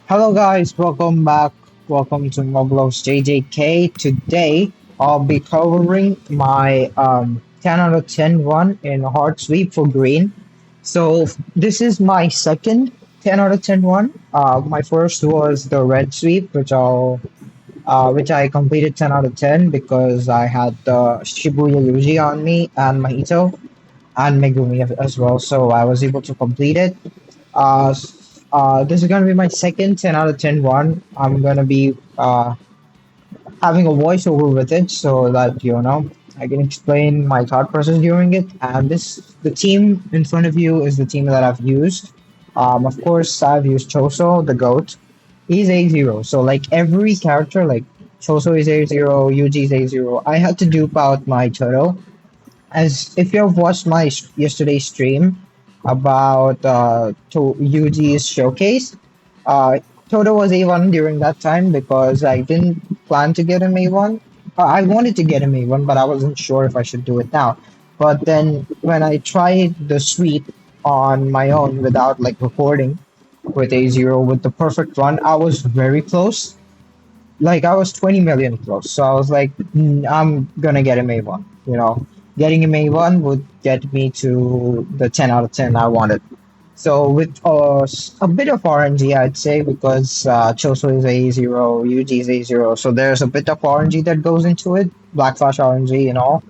Hello guys, welcome back. Welcome to Moblo's JJK. Today I'll be covering my 10 out of 10 one in hard sweep for green. So this is my second 10 out of 10 one. My first was the red sweep, which I completed 10 out of 10 because I had the Shibuya Yuji on me and Mahito and Megumi as well. So I was able to complete it. This is gonna be my second 10 out of 10 one. I'm gonna be having a voiceover with it so that I can explain my thought process during it. And the team in front of you is the team that I've used. Of course, I've used Choso, the goat. He's A0. So like every character, like Choso is A0, Yuji is A0. I had to dupe out my Todo as if you have watched my yesterday's stream about Yuji's showcase, Todo was A1 during that time because I didn't plan to get him A1. I wanted to get him A1, but I wasn't sure if I should do it now. But then when I tried the sweep on my own without like recording with A0 with the perfect run, I was very close. Like I was 20 million close. So I was like, I'm gonna get him A1. Getting him A1 would get me to the 10 out of 10 I wanted. So with a bit of RNG, I'd say, because Choso is A0, Yuji is A0, so there's a bit of RNG that goes into it, Black Flash RNG and all,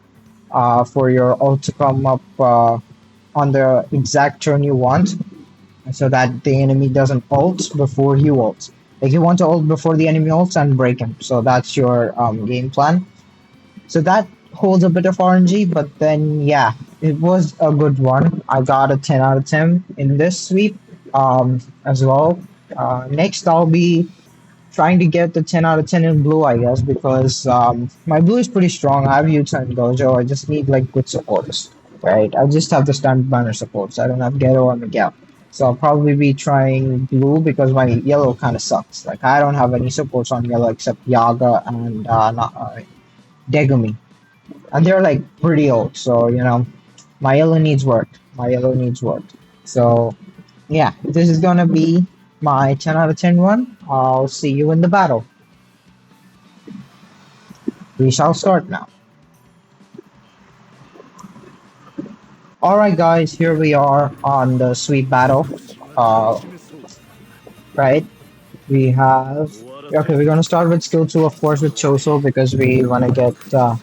for your ult to come up on the exact turn you want, so that the enemy doesn't ult before you ult. Like you want to ult before the enemy ults and break him. So that's your game plan. So that holds a bit of RNG, but then yeah, it was a good one. I got a 10 out of 10 in this sweep as well. Next, I'll be trying to get the 10 out of 10 in blue, I guess, because my blue is pretty strong. I have Yuta and Gojo. I just need like good supporters, right? I just have the standard banner supports. I don't have Ghetto or Miguel. So I'll probably be trying blue because my yellow kind of sucks. Like I don't have any supports on yellow except Yaga and Degumi, and they're like pretty old. So my yellow needs work. My yellow needs work. So yeah, this is gonna be my 10 out of 10 one. I'll see you in the battle. We shall start now. All right, guys, here we are on the sweet battle. Uh, right, we have. Okay, we're gonna start with skill two, of course, with Choso because we wanna get the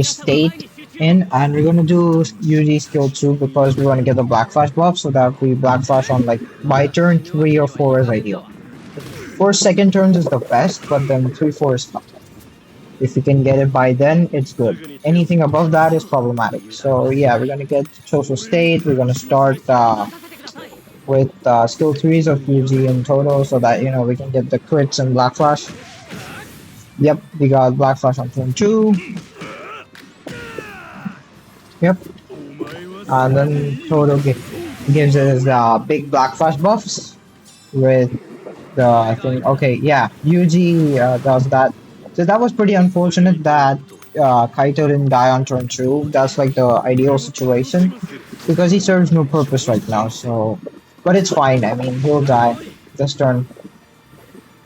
state in, and we're gonna do UG skill 2 because we want to get the black flash buff so that we black flash on like by turn 3 or 4 is ideal. First, second turns is the best, but then 3, 4 is tough. If you can get it by then, it's good. Anything above that is problematic. So yeah, we're gonna get social state. We're gonna start with skill 3s of UG and Todo so that we can get the crits and black flash. Yep, we got black flash on turn 2. Yep, and then Todo gives us big black flash buffs with the I think okay yeah Yuji does that. So that was pretty unfortunate that Kaito didn't die on turn 2. That's like the ideal situation because he serves no purpose right now. So, but it's fine. I mean he'll die this turn,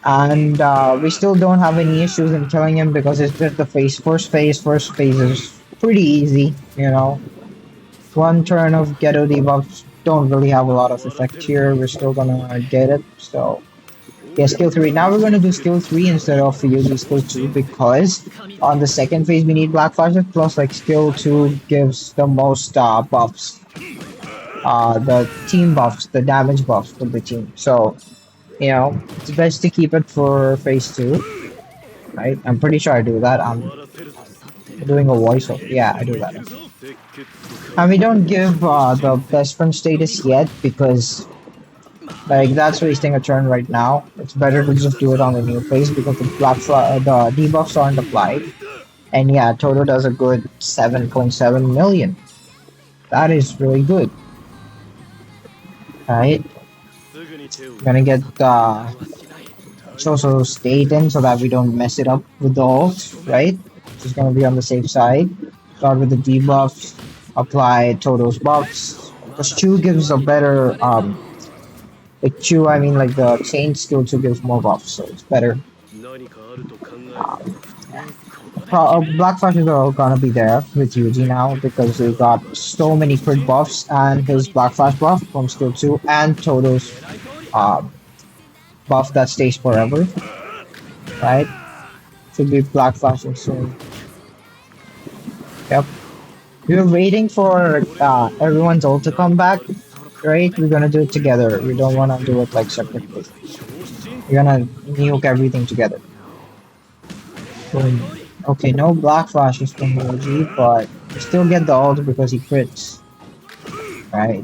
and we still don't have any issues in killing him because it's just the phase. First phase is pretty easy. One turn of ghetto debuffs don't really have a lot of effect here. We're still gonna get it. So yeah, skill 3. Now we're gonna do skill 3 instead of using skill 2 because on the second phase we need black flashes plus like skill 2 gives the most buffs. The team buffs, the damage buffs for the team. So, it's best to keep it for phase 2. Right? I'm pretty sure I do that. I'm doing a voiceover. Yeah, I do that. And we don't give the best friend status yet because like that's wasting a turn right now. It's better to just do it on the new phase because the debuffs aren't applied. And yeah, Toto does a good 7.7 million. That is really good. Right? Gonna get Choso state in so that we don't mess it up with the ult, right? Just gonna be on the safe side. Start with the debuffs, apply Toto's buffs. Because 2 gives a better Like Chu, I mean like the chain skill 2 gives more buffs, so it's better. Black Flashes are all gonna be there with Yuji now because we got so many crit buffs and his Black Flash buff from skill 2 and Toto's uh, buff that stays forever, right? Should be Black Flashing soon. Yep. We're waiting for everyone's ult to come back, right? We're gonna do it together. We don't wanna do it like separately. We're gonna nuke everything together. Boom. Okay, no Black Flashes from Yuji, but we still get the ult because he crits, right?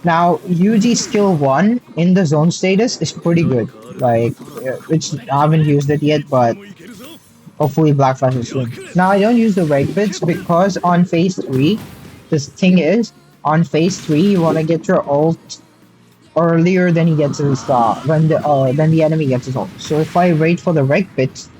Now, Yuji skill 1 in the zone status is pretty good. Like, I haven't used it yet, but hopefully Black Flash is soon. Now, I don't use the reg bits because on phase 3, this thing is, on phase 3, you want to get your ult earlier than he gets his, then the enemy gets his ult. So if I wait for the reg bits,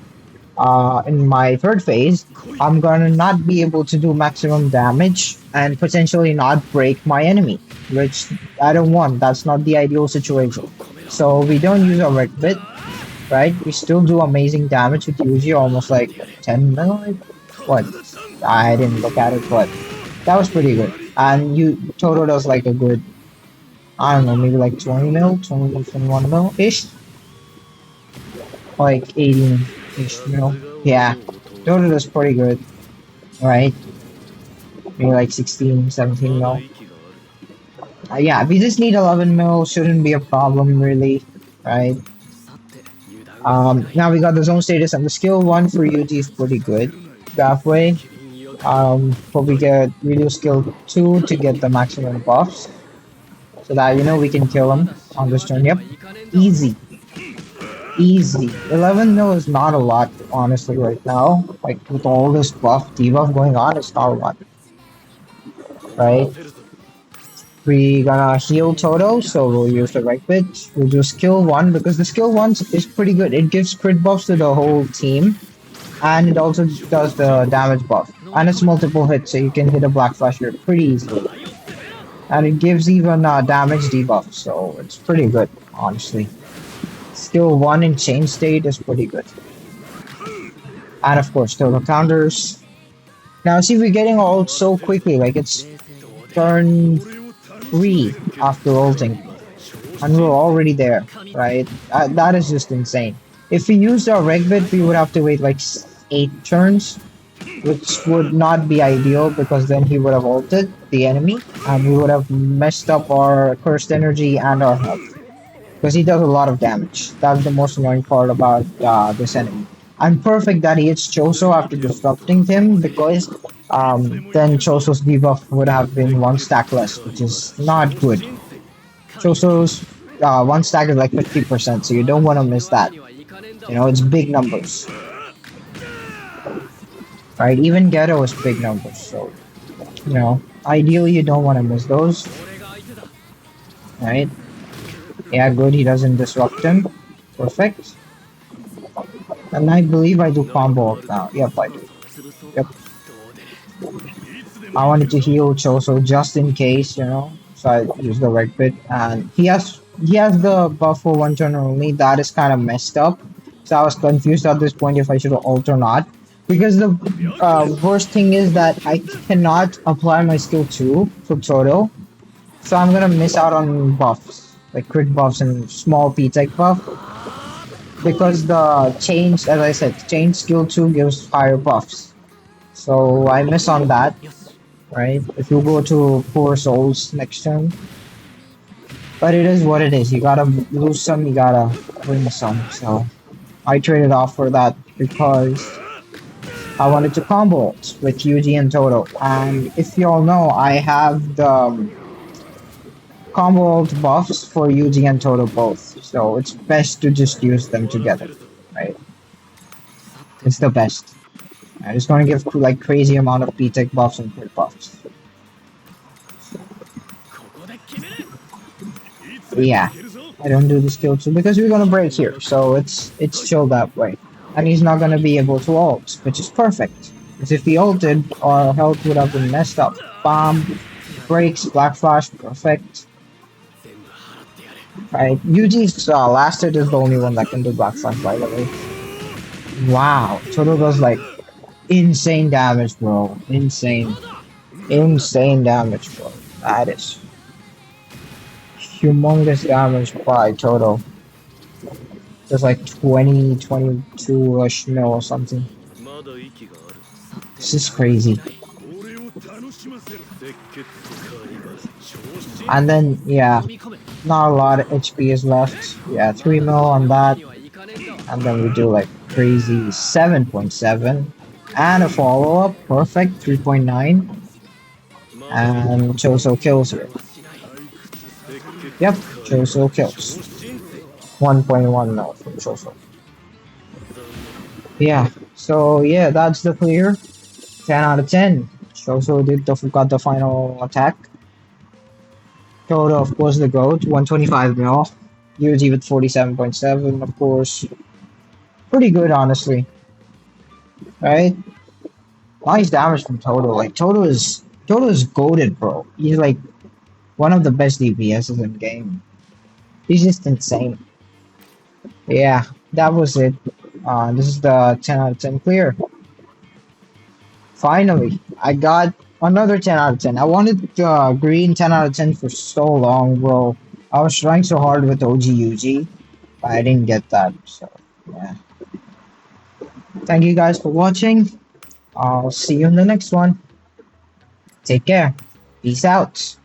in my third phase, I'm gonna not be able to do maximum damage and potentially not break my enemy, which I don't want. That's not the ideal situation. So we don't use our reg bit, right? We still do amazing damage with Yuji, almost like 10 mil. What? I didn't look at it, but that was pretty good. And Toto does like a good, I don't know, maybe like 20 mil, 21 mil ish, like 18 ish mil. Yeah, Toto does pretty good, right? Maybe like 16, 17 mil. Yeah, we just need 11 mil, shouldn't be a problem really, right? Now we got the zone status and the skill 1 for Yuji is pretty good. Halfway. But we do skill 2 to get the maximum buffs. So that, we can kill him on this turn. Yep. Easy. Easy. 11 mil is not a lot, honestly, right now. Like, with all this debuff going on, it's not a lot. Right? We gonna heal Todo, so we'll use the right bit. We'll do skill 1, because the skill 1 is pretty good. It gives crit buffs to the whole team, and it also does the damage buff. And it's multiple hits, so you can hit a Black Flash here pretty easily. And it gives even damage debuff, so it's pretty good, honestly. Skill 1 in chain state is pretty good. And of course, Todo counters. Now see, we're getting ult so quickly, like it's turn 3 after ulting. And we're already there, right? That is just insane. If we used our reg bit, we would have to wait like 8 turns, which would not be ideal because then he would have ulted the enemy and we would have messed up our cursed energy and our health. Because he does a lot of damage. That's the most annoying part about this enemy. I'm perfect that he hits Choso after disrupting him because then Choso's debuff would have been 1 stack less, which is not good. Choso's 1 stack is like 50%, so you don't want to miss that. It's big numbers. Right, even Ghetto is big numbers, so, ideally you don't want to miss those. Right? Yeah, good, he doesn't disrupt him. Perfect. And I believe I do combo up now. Yep, I do. Yep. I wanted to heal Choso just in case, so I use the right bit. And he has the buff for 1 turn only. That is kind of messed up. So I was confused at this point if I should ult or not. Because the worst thing is that I cannot apply my skill 2 for Todo. So I'm gonna miss out on buffs. Like crit buffs and small P-Tech buff. Because the change, as I said, change skill 2 gives higher buffs. So I miss on that. Right? If you go to 4 souls next turn. But it is what it is. You gotta lose some, you gotta win some. So I traded off for that because I wanted to combo ult with Yuji and Todo. And if you all know, I have the combo ult buffs for Yuji and Todo both. So it's best to just use them together, right? It's the best. I'm just gonna give like crazy amount of P-Tech buffs and crit buffs. Yeah, I don't do the skill 2 because we're gonna break here, so it's chill that way. And he's not gonna be able to ult, which is perfect. Because if he ulted, our health would have been messed up. Bomb, breaks, Black Flash, perfect. Right, Yuji's last hit is the only one that can do Black Slash, by the way. Wow, Todo does like insane damage, bro. Insane. Insane damage, bro. That is humongous damage by Todo. There's like 20, 22-ish mil or something. This is crazy. And then, yeah, not a lot of HP is left. Yeah, 3 mil on that. And then we do like crazy 7.7. And a follow-up, perfect, 3.9. And Choso kills her. Yep, Choso kills. 1.1 mil from Choso. Yeah, so yeah, that's the clear. 10 out of 10. Choso got the final attack. Todo, of course, the GOAT, 125 mil. Yuji with 47.7, of course. Pretty good, honestly. Right? Nice damage from Todo. Like, Todo is goated, bro. He's like one of the best DPSs in the game. He's just insane. Yeah, that was it. This is the 10 out of 10 clear. Finally, I got another 10 out of 10. I wanted green 10 out of 10 for so long, bro. I was trying so hard with OG UG, but I didn't get that. So, yeah. Thank you guys for watching. I'll see you in the next one. Take care. Peace out.